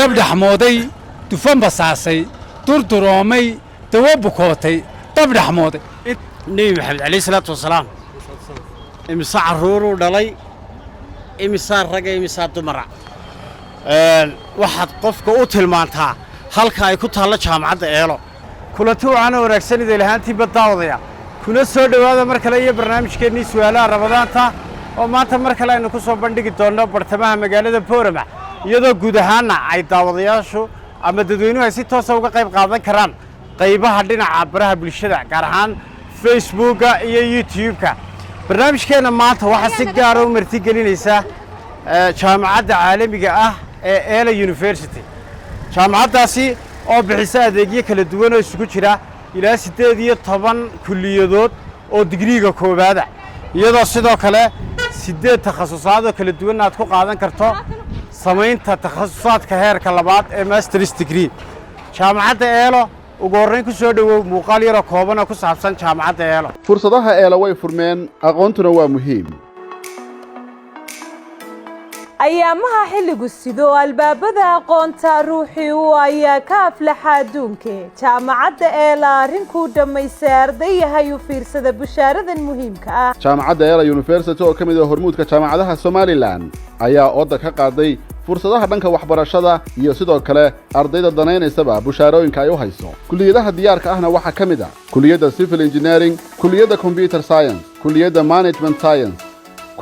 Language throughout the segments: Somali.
dabdhi xamooday dufan basaasay durduroomay dawo bukootay dabdhi xamooday nebi maxamed calayhi salaatu wasalaam imisa carruuruu dhalay imisaa raga imisaa dumara waxaad qofka u tilmaantaa halka ay ku taallo jaamacadda eelo kulanti wacaana wanaagsan idil ahaantii baddaawdaya kuna soo dhowaada mar kale iyo barnaamijkeennii su'aalaha rabadaanta oo maanta mar kale aynu ku soo bandhigi doonno bartamaha magaalada boorama iyadoo guud ahaanna ay daawadayaashu ama dadweynuhu ay si toosa uga qayb qaadan karaan qaybaha dhinaca baraha bulshada gaar ahaan facebooka iyo youtube-ka barnaamijkeenna maanta waxaa si gaara u martigelinaysa jaamacadda caalamiga ah ee eela university jaamacaddaasi oo bixisa adeegyo kala duwan oo isugu jira ilaa 18 kulliyadood oo digriiga koowaada iyadoo sidoo kale 8 takhasusaad oo kala duwan aad ku qaadan karto samaynta takhasusaadka heerka labaad ee master's degree jaamacadda eelo ugu horrayn ku soo dhowow muuqaal yaroo kooban oo ku saabsan jaamacadda eelo fursadaha eelo way furmeen aqoontuna waa muhiim ayaamaha xilligu sido albaabada aqoonta ruuxii uu ayaa ka aflaxa adduunka jaamacadda eela arrinkuu dhammaystay ardayahay u fiirsada bushaaradan muhiimka ah jaamacadda eela university oo ka mid ah hormuudka jaamacadaha somalilan ayaa ooda ka qaaday fursadaha dhanka waxbarashada iyo sidoo kale ardayda danaynaysaba bushaarooyinka ay u hayso kulliyadaha diyaarka ahna waxaa ka mid ah kulliyadda civil engineering kulliyadda computer science kulliyadda management science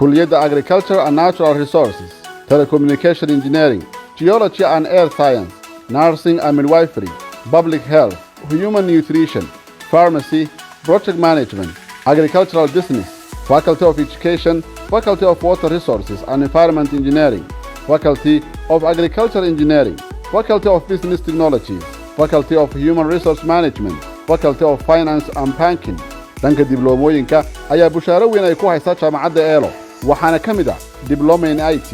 kulliyadda agriculture and natural resources telecommunication engineering, geology and air science, nursing and midwifery, public health, human nutrition, pharmacy, project management, agricultural business, faculty of education, faculty of water resources and environment engineering, faculty of agriculture engineering, faculty of business technologies, faculty of human resource management, faculty of finance and banking. dhanka dibloomooyinka ayaa bushaaro weyn ay ku haysaa jaamacadda eelo waxaana ka mid ah diploma in IT,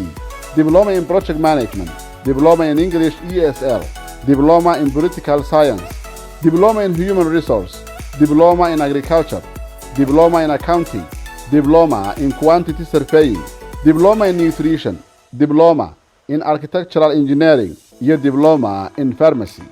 Diploma in Project Management, Diploma in English ESL, Diploma in Political Science, Diploma in Human Resource, Diploma in Agriculture, Diploma in Accounting, Diploma in Quantity Surveying, Diploma in Nutrition, Diploma in Architectural Engineering, iyo Diploma in Pharmacy.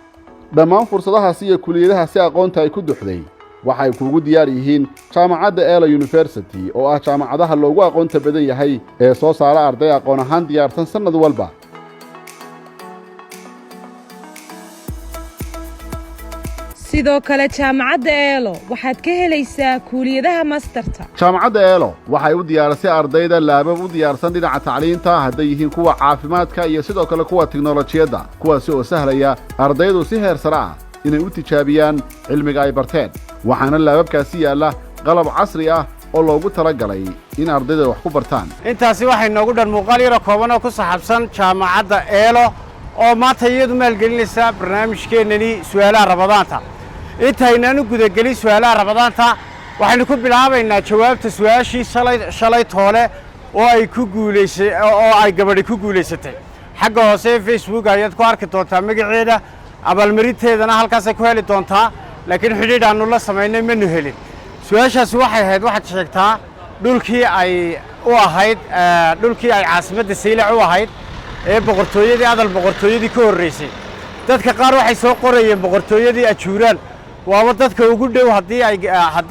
dhammaan fursadahaasi iyo kulliyadahaasi aqoonta ay ku duxday waxay kuugu diyaar yihiin jaamacadda eela university oo ah jaamacadaha loogu aqoonta badan yahay ee soo saara arday aqoon ahaan diyaarsan sanad walba sidoo kale jaamacadda eelo waxaad ka helaysaa kuuliyadaha masterta jaamacadda eelo waxay u diyaarisay ardayda laabab u diyaarsan dhinaca tacliinta hadday yihiin kuwa caafimaadka iyo sidoo kale kuwa tiknolojiyadda kuwaasi oo sahlaya ardaydu si heer sare ah inay u tijaabiyaan cilmiga ay barteen waxaana laababkaasi yaalla qalab casri ah oo loogu talagalay in ardayda wax ku bartaan intaasi waxay noogu dhan muuqaal yaro kooban oo ku saabsan jaamacadda eelo oo maanta iyadu maalgelinaysa barnaamijkeennani su'aalaha rabadaanta intaynaan u gudagelin su'aalaha rabadaanta waxaynu ku bilaabaynaa jawaabta su'aashii shalay toole oo ay gabadhi ku guulaysatay xagga hoose ee facebook ayaad ku arki doontaa magaceeda abaalmarinteedana halkaasay ku heli doontaa laakiin xidhiidh aannu la samaynay manu helin su'aashaasi waxay ahayd waxaad sheegtaa dhulkii ay caasimadda saylac u ahayd ee boqortooyadii adal boqortooyadii ka horraysay dadka qaar waxay soo qorayeen boqortooyadii ajuuraan waaba dadka ugu dhow haddii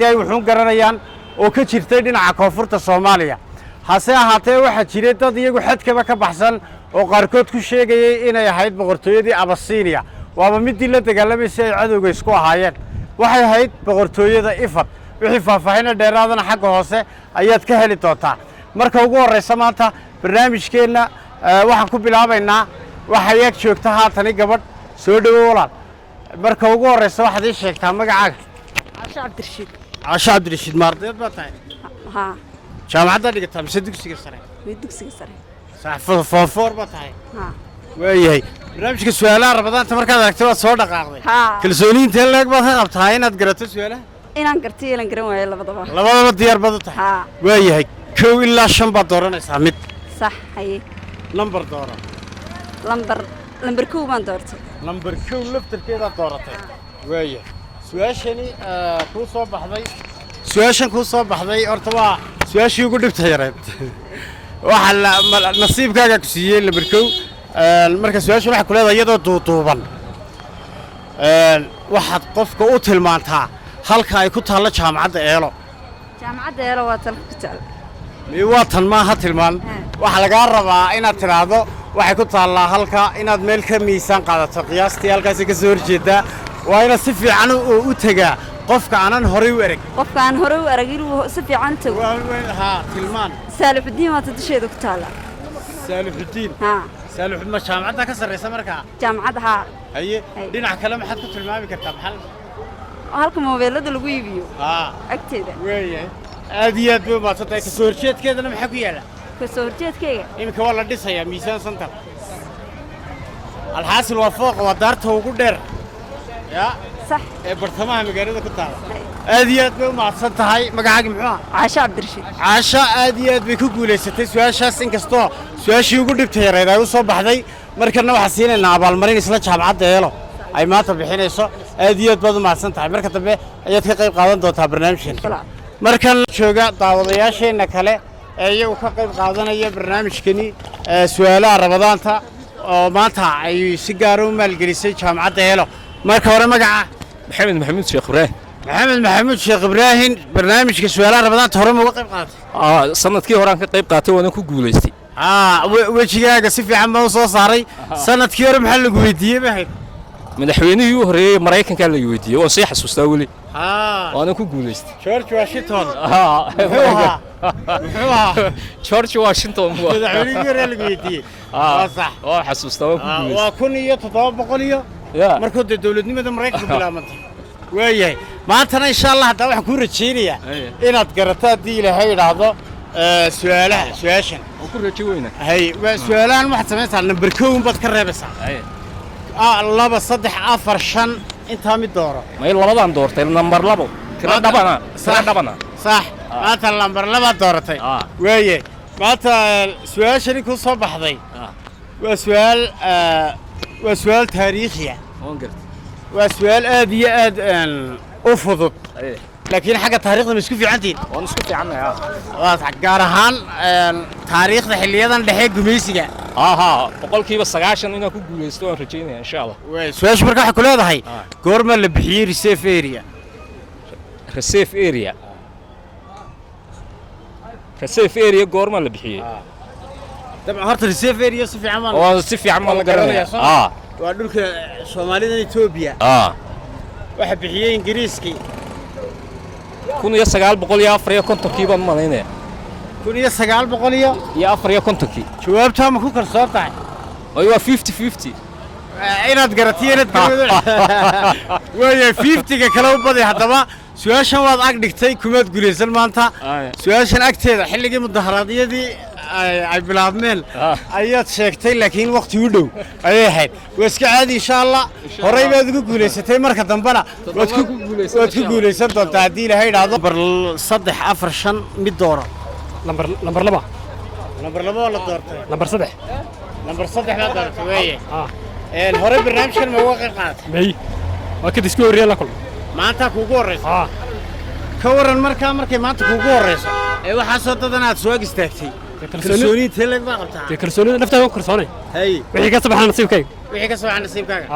ay wuxuun garanayaan oo ka jirtay dhinaca koonfurta soomaaliya hase ahaatee waxaa jiray dad iyagu xadkaba ka baxsan oo qaarkood ku sheegayay inay ahayd boqortooyadii abasiiniya waaba midii la dagaalamaysay ay cadowga isku ahaayeen waxay ahayd boqortooyada ifad wixii faahfaahinna dheeraadana xagga hoose ayaad ka heli doontaa marka ugu horraysa maanta barnaamijkeenna waxaan ku bilaabaynaa waxay ag joogta haatani gabadh soo dhowo walaal marka ugu horraysa waxaad ii sheegtaa magacaaga caasho cabdirashiid caasho cabdirashiid ma ardayd baa tahay haa jaamacaddaa dhigataa mise dugsiga sare dugsiga sare foonfoor baa tahay haa waayahay barnaamijka su'aalaha rabadaanta markaad aragtay waad soo dhaqaaqday haa kalsooniinteen leeg baad ka qabtaa inaad garato su'aalaha inaan gartay ilan garan waayo labadaba diyaar baad u tahay haa waayahay 1 ilaa 5 baad dooranaysaa mid sax haye lambar dooro lambar 2 baan doortay lambar 2 laftarkeedaad dooratay waayahay su'aashani kuu soo baxday horta waa su'aashii ugu dhibta yareed waxa nasiibkaaga ku siiyey lambar 1 marka su-aasha waxay ku leedahay iyadoo duuduuban waxaad qofka u tilmaantaa halka ay ku taallo jaamacadda eelo jaamacadda eelo waa tan ku taal waa tan maaha tilmaan waxaa lagaa rabaa inaad tidhaahdo waxay ku taallaa halka inaad meel ka miisaan qaadato qiyaastii halkaasi ka soo horjeedaa waa inaad si fiican u tegaa qofka aanan horay u erag qofka aan horey u arag inuu si fiican u tago haa tilmaan saalixudiin waa dusheeda ku taala saalixudiin haa saalixud ma jaamacadda ka sarraysa markaa jaamacadda haa haye dhinac kale maxaad ku tilmaami kartaa maxal halka moobeelada lagu iibiyo haa agteeda weeyahay aad iyo aad bay u maadsantahay ka soo horjeedkeedana maxaa ku yaalla ka soo horjeedkayga iminka waa la dhisayaa miisaan santar alxaasil waa fooqa waa daarta ugu dheer yaa صح bartamaha magaalada ku taala aad iyo aad bay u mahadsan tahay magacaaga muxuu ah caasha cabdirashiid caasha aad iyo aad bay ku guulaysatay su-aashaas inkastoo su-aashii ugu dhibta yareed ay u soo baxday markana waxaan siinaynaa abaalmarin isla jaamacadda eelo ay maanta bixinayso aad iyo aad baad u mahadsan tahay marka dambe ayaad ka qayb qaadan doontaa barnaamijkan markan jooga daawadayaasheenna kale ee iyagu ka qayb qaadanaya barnaamijkani su-aalaha rabadaanta oo maanta ay si gaara u maalgelisay jaamacadda eelo marka hore magaca maxamed maxamuud sheekh ibraahim maxamed maxamuud sheekh ibraahim barnaamijka su-aalaha rabadaanta hore ma uga qayb qaadatay sanadkii horaan ka qayb qaatay waana ku guulaystay wejigaaga si fiican baa u soo saaray sanadkii hore maxaa lagu weydiiyey bahayd madaxweynihii u horreeyey maraykankaa la weydiiyey waan sii xasuustaa weli waana ku guulaystay george washington muxuu ahaa george washington madaxweynihii hore lagu weydiiyey waa sax waa xasuustaa waan ku guulaystay waa 1700 iyo markuu dee dawladnimada maraykanka bilaabantay waayahay maantana insha allah haddaa waxaan kuu rajaynayaa inaad garato haddii ilaahay idhaahdo su-aashan waan ku rajo weyna hay su-aalahan waxaad samaysaa nambar kown baad ka reebaysaa 2 3 4 5 intaa mid dooro may labadaan doortay nambar 2 tira dhabana sax maanta nambar 2 dooratay waaye maanta su-aashani ku soo baxday waa su-aal taariikhiya waa su-aal aad iyo aad u fudud laakiin xagga taariikhda ma isku fiicantiin waan isku fiicannahay gaar ahaan taariikhda xilliyadan dhexe gumaysiga boqolkiiba 90 inaan ku guulaysto waan rajaynaya insha allah su-aashu marka waxay ku leedahay goorma la bixiyey reserve area goorma la bixiyey dabcan horta reserve area si fiican baan la garanayaa waa dhulka Soomaalida Itoobiya waxa bixiyay Ingiriiskii 1954 baan malaynaya 1954 jawaabta ma ku kalsoon tahay waa 50-50 inaad garatay inaad garado waaye 50ga kala u baday haddaba su-aashan waad ag dhigtay kumaad guulaysan maanta su-aashan agteeda xilligii mudaharaadyadii ay bilaabmeen ayaad sheegtay laakiin waqti u dhow ayay ahayd waa iska caadi insha allah horey baad ugu guulaysatay marka dambena waad ku guulaysan doontaa haddii ilaahay idhaahdo nambar 3 4 5 mid dooro nambar 2 nambar 2 oo la doortay nambar 3 nambar 3 baa doortay weeye hore barnaamijkan ma uga qayb qaadatay may waa ka disku horreeyay la kulmo maanta kuugu horreyso ka waran markay maanta kuugu horreyso waxaa soo dadan aad soo ag istaagtay kalsooni teeleg baa qabtaa kalsoonida naftaada ku kalsoonay hay wixii ka sabaxna nasiibkayga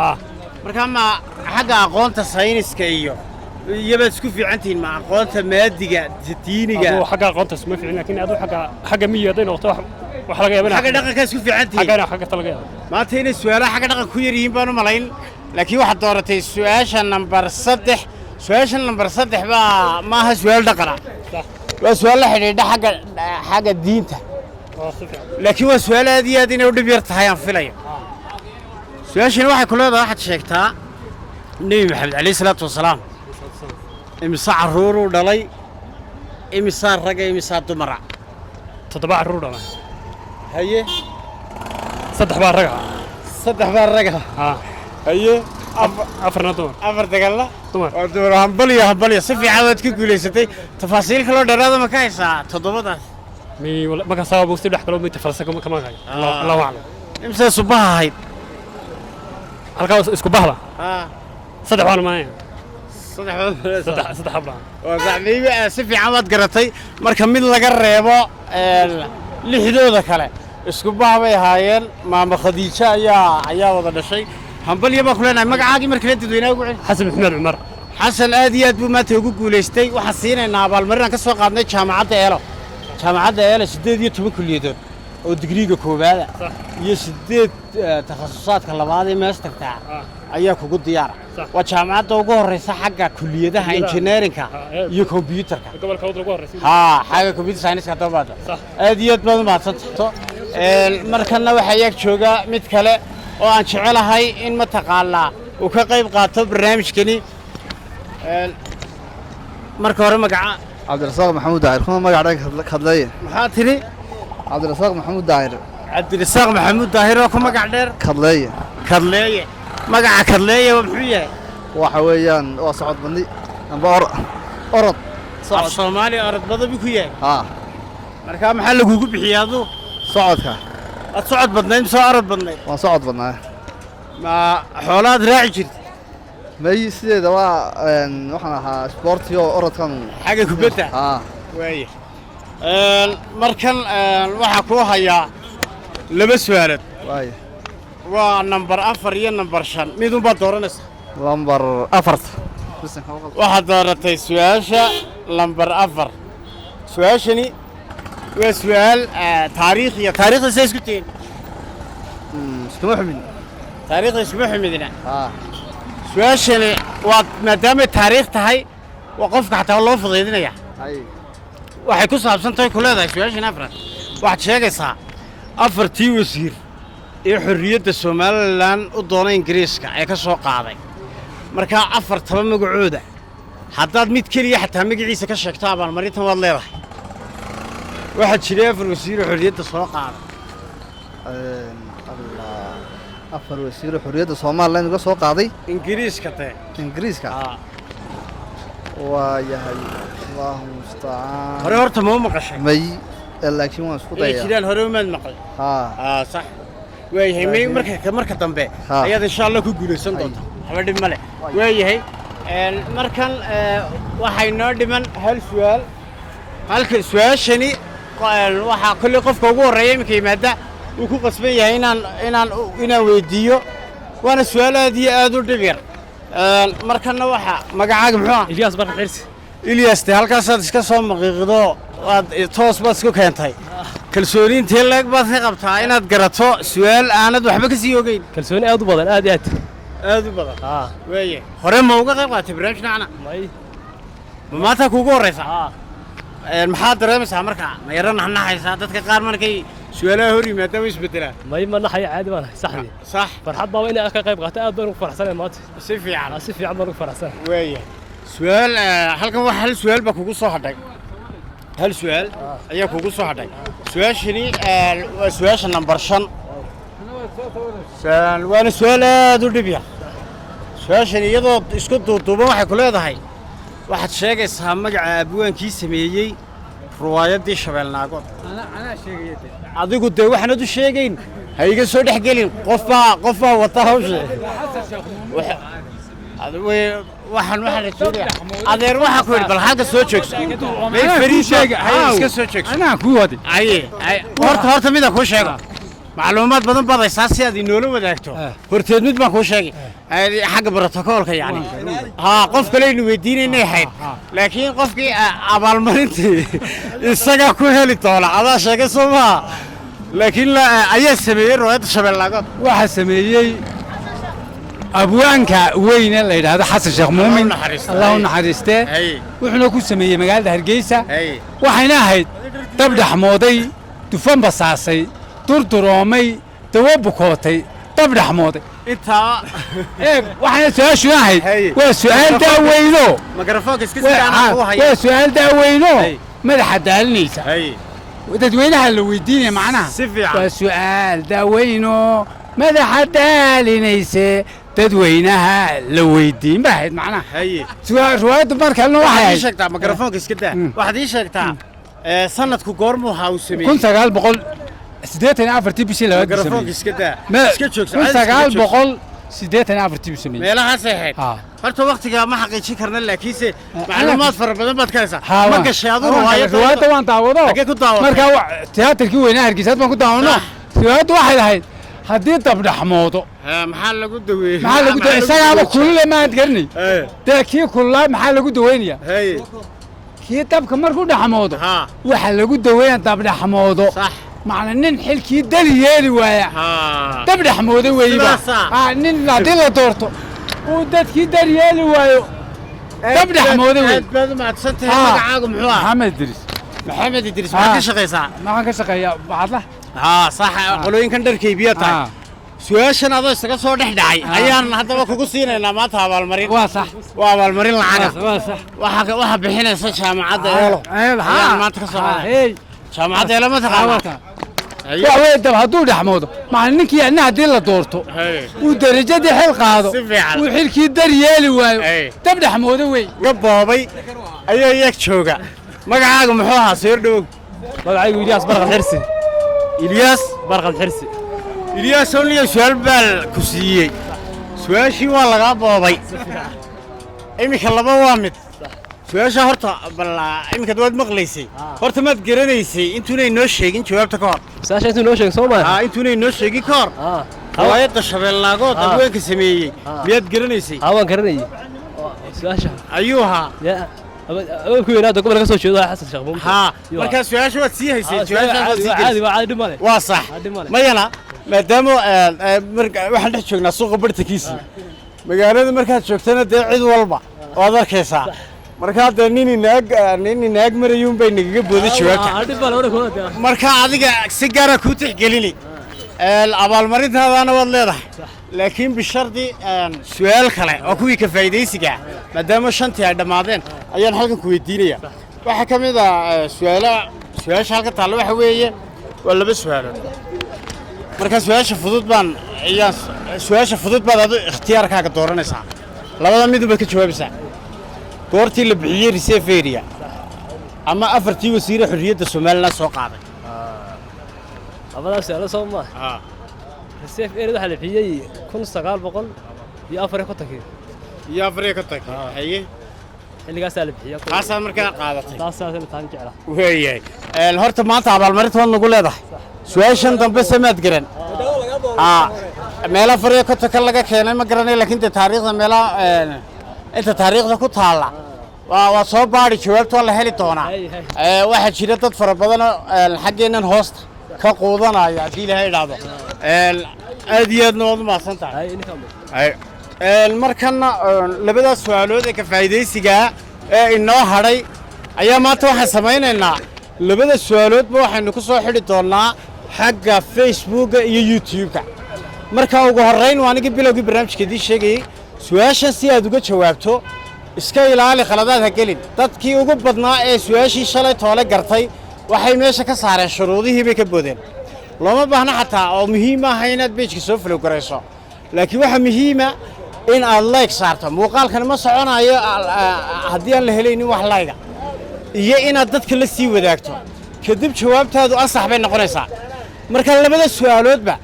marka ma xagga aqoonta sayniska iyabaad isku fiicantihiin ma aqoonta maadiga diiniga xagga aqoonta isma fiicin laakiin aad xagga miyaday noqoto wax laga yaabana xagga dhaqanka isku fiicantihiin xagga talaga yaab maanta inay su'aalaha xagga dhaqanka ku yar yihiin baan u malayn laakiin waxaad dooratay su-aasha nambar 3 su-aashan nambar 3 baa maaha su-aal dhaqana waa su-aal la xidhiidha xagga diinta laakiin waa su-aal aad iyo aad inay u dhib yar tahay aan filayo su-aashani waxay ku leedahay waxaad sheegtaa nebi maxamed calayhi salaatu wasalaam imisa carruuruu dhalay imisaa raga imisaa dumara 7 carruur dhalay haye 3 baa raga 3 baa raga haye 4 dumar 4 dagalla dumar hambalyo si fiican waad ku guulaysatay tafaasiil kaloo dheeraada ma ka haysaa 7daas ma ka sabab si dhex kale ma tafalsaka kama hayo Allahu a'lam imsa subaha ahayd halkaas isku bahla 3 baan ma saddex habla oo saxmiiba si fiican waad garatay marka mid laga reebo lixdooda kale isku bah bay ahaayeen maama khadiijo ayaa wada dhashay hambalyo baa ku leenahay magacaagii markale dadweynaha ugu celi xasan maxamed cumar xasan aad iyo aad buu maanta ugu guulaystay waxaan siinaynaa abaalmarin ka soo qaadnay jaamacadda eelo 8 kulliyadood oo digriga koowaad iyo 8 takhasusaadka labaad ee masterka ayaa kugu diyaar waa jaamacadda ugu horeysa xagga kulliyadaha engineeringa iyo computerka gobolka ugu horeysa xagga computer science ka dabada aad iyo aad baad mahadsantahay markana waxa yaag jooga mid kale oo aan jecelahay in ma taqaanaa uu ka qayb qaato barnaamijkani marka hore magaca cabdirasaaq maxamuud daahir kuma magaca kadleeye maxaa tiri cabdirasaaq maxamuud daahir cabdirasaaq maxamuud daahir oo ku magac dheer kadleeye magaca kadleeye muxuu yahay waxa weeyaan waa socod bandi amba orod Soomaali orod badabi ku yahay marka maxaa lagugu bixiyay adu socodka ad socod badnayd soo orod badnayd waan socod badnaa ma xoolaad raaci jirtay may sideeda waxaan ahaa sporti oo orodkan xagga kubadda waay markan waxa ku hayaa laba su'aalood waa number 4 iyo number 5 mid un baad dooranaysaa number 4 waxaad dooratay su'aasha number 4 su'aashani waa su'aal taariikhda say isku tihiin iskuma xumin taariikhda iskuma xumidina su'aashani waa maadaama taariikh tahay waa qofka xataa loo fudaydinaya waxay ku saabsan tahay ku leedahay su'aashan afraad waxaad sheegaysaa 4 wasiir ee xorriyadda Soomaaliland u doonay Ingiriiska ee ka soo qaaday marka 4 magacooda haddaad mid kaliya xataa magaciisa ka sheegto abaalmarintan waad leedahay waxa jiray 4 wasiir oo xorriyadda soo qaaday 4 wasiir oo xorriyadda Soomaaliland uga soo qaaday Ingiriiska waa yahay Allahu musta'aan hore horta ma maqashay may laakiin waan isku dayaa jiraan hore uma maqal sax weeyahay marka dambe ayaad insha Allah ku guuleysan doontaa haba dhib male weeyahay markan waxay noo dhiman hal su'aal halka su'aashani waxa kulli qofka ugu horeeyay imika yimaada uu ku qasban yahay inaan weydiiyo waana su'aal aad iyo aad u dhib yar markana waxa magacaaga muxuu Ilyas Barka Xirsi Ilyas halkaas aad iska soo maqiiqdo waad toos baad isku keentay kalsooni intee leeg baad ka qabtaa inaad garato su'aal aanad waxba ka sii ogeyn kalsooni aad u badan aad u badan weeye hore ma uga qayb qaatay barnaamijna maanta kuugu horeysa maxaad dareemaysaa marka ma yaran naxaysaa dadka qaar markay su'aalaha hor yimaadaan way isbedelaan ma naxay caadi baan saxdii sax farxad baa inay ka qayb qaato aad baan ugu faraxsanahay maanta si fiican baan ugu faraxsanahay weeye su'aal halkan wax hal su'aal baa kugu soo hadhay hal su'aal ayaa kugu soo hadhay su'aashani waa su'aasha number 5 waana su'aal aad u dhib yar su'aashani iyadoo isku duuduuban waxay ku leedahay waxaad sheegaysaa magaca abwaankii sameeyey ruwaayadii Shabeelnaagood adigu de waxaanad u sheegayn ha iga soo dhex gelin qof baa wata hawsha waxaan la jeedaa adeer waxa ku bal halka soo joogso may fariisheega iska soo joogso anaa ku wadi horta mid aan ku sheego macluumaad badan badaysaa si aad inoola wadaagto horteed mid baan ku sheegay xagga protocolka yani qof kale inuu weydiinay ahayd laakiin qofkii abaalmarintii isaga ku heli doona adaa sheegay Soomaa laakiin ayaa sameeyay ruwaayadda Shabeelnaagood waxa sameeyay abwaanka weyn la yiraahdo Xasan Sheekh Muumin Allahu naxariistee wuxuu ku sameeyay magaalada Hargeysa waxayna ahayd dab dhaxmooday dufan basaasay durduroomay dawo bukootay dab dhaxmooday intaa waxayna su'aashu ahayd waa su'aal daaweyno mikrafoonka iska saaran oo haya waa su'aal daaweyno madaxa daalinaysa dadweynaha la weydiinay macnaha waa su'aal daaweyno madaxa daalinaysa dadweynaha la weydiin baahayd macnaha ruwaayadda markalena waxay sheegtaa mikrafoonka iska daa waxaad ii sheegtaa sanadku goormuu haa u sameeyay 1984 bishii labaad mikrafoonka iska daa iska joogso 1984 siddeetan iyo afartii buu sameeyey meelahaasay ahayd ha horta waqtigaa ma xaqiijin karna laakiinse macluumaad fara badan baad ka haysaa Ha, ma waan- gashay aduu riwaayadda waan daawado Xagee ku daawatay? markaa tiyaatarkii weynaa hargeysa baan ku daawano riwaayaddu waxay lahayd haddii dabdhaxmoodo maxaa lagu daweeyey maxaa lagu dawe isagaaba kulule maad garanay dee kii kululaa maxaa lagu daweynaya hay kii dabka markuu dhaxmoodo ha waxaa lagu daweynaya dabdhaxmoodo sax macna nin xilkii dali yeeli waaya ha dabdhaxmoodo weeyba Sidaasa. nin haddii la doorto uu dadkii dali yeeli waayo dabdhaxmoodo wey aad baad u mahadsantahay Ha. magacaagu muxuu ah maxamed idris maxamed idris maxaad ka shaqaysaa maxaan ka shaqeeyaa bacadla ha sax qolooyinkan dharka iibiya tahay su-aashan adoo isaga soo dhex dhacay ayaan haddaba kugu siinaynaa maanta abaalmarin waa sax waa abaalmarin lacaga waa sax waxa bixinaysa jaamacadda eelo ayaan maanta ka soo qaaday hey jaamacadda eelo ma taqaanaa wax wey dab hadduu dhaxmoodo macna ninkii anna haddii la doorto uu derajadii xil qaado Si fiican. uu xilkii dar yeeli waayo Hey. dab dhaxmoodo wey ga boobay ayaa iyag jooga magacaaga muxuu ahaa soo dhowow magacaygu Ilyaas Barqad Xirsi ilyaas Barqad Xirsi ilyaas onliya su-aal baa ku siiyey su-aashii waa lagaa boobay iminka laba waa mid su-aasha horta bal iminka waad maqlaysay horta maad garanaysay intuunay noo sheegin jawaabta ka hor saasha intuu noo sheegay Soomaali intuunay noo sheegin ka hor riwaayadda shabeellaagood dadweenka sameeyey miyaad garanaysay waan garanayay saasha ayuu ahaa ya ababku weynaa gobolka soo jeedo Xasan Sheekh Muumin haa markaa su-aasha waad sii haysay su-aashaas waad sii caadi gelisay waa caadi dhimale waa sax dhimale mayana maadaama waxaan dhex joognaa suuqa bartankiisii magaalada markaad joogtana dee cid walba waad arkaysaa markaa dee nin inaag marayuun bay nagaga booday jawaabta dhimale hore kooda markaa adiga si gaara kuu tixgelini abaalmarintaadaana waad leedahay laakiin bishardi su-aal kale oo kuwii ka faa'iidaysiga maadaama shantii ay dhammaadeen ayaan halkan ku weydiinaya waxaa ka mid ah su-aasha halka taalla waxa weeye waa laba su-aalood marka su-aasha fudud baad adu ikhtiyaarkaaga dooranaysaa labada mid baad ka jawaabaysaa goortii la bixiyey reserve area ama afartii wasiire xorriyadda Soomaaliland soo qaaday abadaas la soo ma reserve area waxa la bixiyay 1900 iyo 450 iyo afrika ka tag haye xilligaas la bixiyay taasaa markaa qaadatay taasaa la taan jecla weeyay horta maanta abaalmarinta waad nagu leedahay su-aashan dambe samaad garan meela afrika ka tag laga keenay ma garanay laakiin taariikhda meela inta taariikhda ku taala waa soo baari jawaabta la heli doonaa waxa jira dad fara badan xaggeenan hoosta ka quudanaya hadii ilaahay idhaahdo aad iyo aadna waad u mahadsantahay markana labadaas su-aalood ee ka faa'iidaysiga ee inoo hadhay ayaa maanta waxaan samaynaynaa labada su-aaloodba waxaynu ku soo xidhi doonnaa xagga facebooka iyo youtube-ka marka ugu horrayn waa anigii bilowgii barnaamijka idiin sheegayey su-aashan si aad uga jawaabto iska ilaali khaladaad ha gelin dadkii ugu badnaa ee su-aashii shalay toole gartay waxay meesha ka saareen shuruudihii bay ka boodeen looma baahna xataa oo muhiim ah inaad beejka soo flow garayso laakiin waxa muhiima in aad like saarto muuqaalkan ma soconayo haddii aan la helaynin wax layga iyo inaad dadka la sii wadaagto kadib jawaabtaadu ansax bay noqonaysaa marka labada su-aaloodba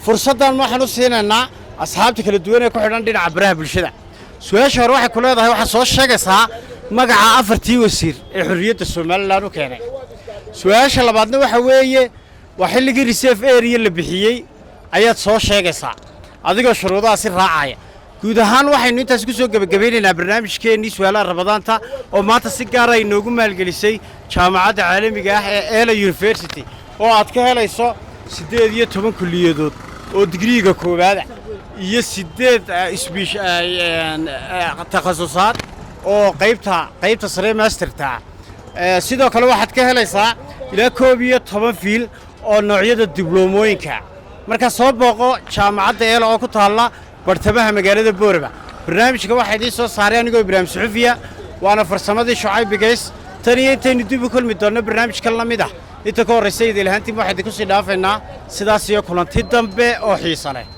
fursaddan waxaan u siinaynaa asxaabta kala duwan ee ku xidhan dhinaca baraha bulshada su-aasha hore waxay ku leedahay waxaad soo sheegaysaa magaca afartii wasiir ee xorriyadda Soomaaliland u keenay su-aasha labaadna waxa weeye waa xilligii reserve area la bixiyey ayaad soo sheegaysaa adigoo shuruudaha si raacaya guud ahaan waxaynu intaas ku soo gabagabeynaynaa barnaamijkeennii su-aalaha rabadaanta oo maanta si gaar ah inoogu maalgelisay jaamacadda caalamiga ah ee Ela University oo aad ka helayso 18 kulliyadood oo digriiga koowaad iyo 8 takhasusaad oo qaybta sare masterta sidoo kale waxaad ka helaysaa ilaa 11 fiil oo noocyada dibloomooyinka marka soo booqo jaamacadda Ela oo ku taala bartamaha magaalada Booraba barnaamijka waxa idin soo saaray anigoo Ibraahim Suxufiya waana farsamadii Shucayb Bigeys tan iyo intaynu dib u kulmi doonno barnaamijka la mid ah inta ka horreysay idin lahaantii waxaan idinku sii dhaafaynaa sidaas iyo kulanti dambe oo xiiso leh